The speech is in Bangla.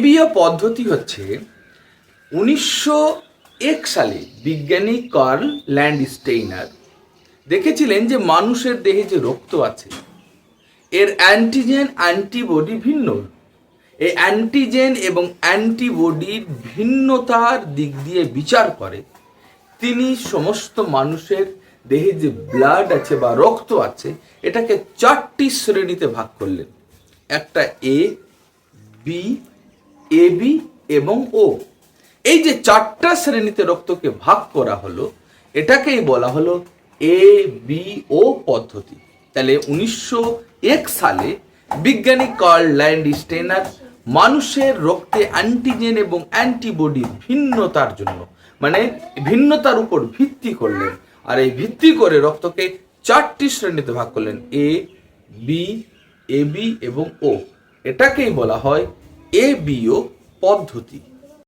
এবিও পদ্ধতি হচ্ছে 1901 সালে বিজ্ঞানী কার্ল ল্যান্ডস্টেইনার দেখেছিলেন যে মানুষের দেহে যে রক্ত আছে এর অ্যান্টিজেন অ্যান্টিবডি ভিন্ন। এই অ্যান্টিজেন এবং অ্যান্টিবডির ভিন্নতার দিক দিয়ে বিচার করে তিনি সমস্ত মানুষের দেহে যে ব্লাড আছে বা রক্ত আছে এটাকে 4টি শ্রেণীতে ভাগ করলেন। একটা এ, বি, এবি এবং ও। এই যে 4টা শ্রেণীতে রক্তকে ভাগ করা হলো এটাকেই বলা হলো এ বি ও পদ্ধতি। তাহলে 1901 সালে বিজ্ঞানী কার্ল ল্যান্ডস্টেইনার মানুষের রক্তে অ্যান্টিজেন এবং অ্যান্টিবডির ভিন্নতার জন্য মানে ভিন্নতার উপর ভিত্তি করলেন, আর এই ভিত্তি করে রক্তকে 4টি শ্রেণীতে ভাগ করলেন, এ, বি, এবি এবং ও। এটাকেই বলা হয় এবিও পদ্ধতি।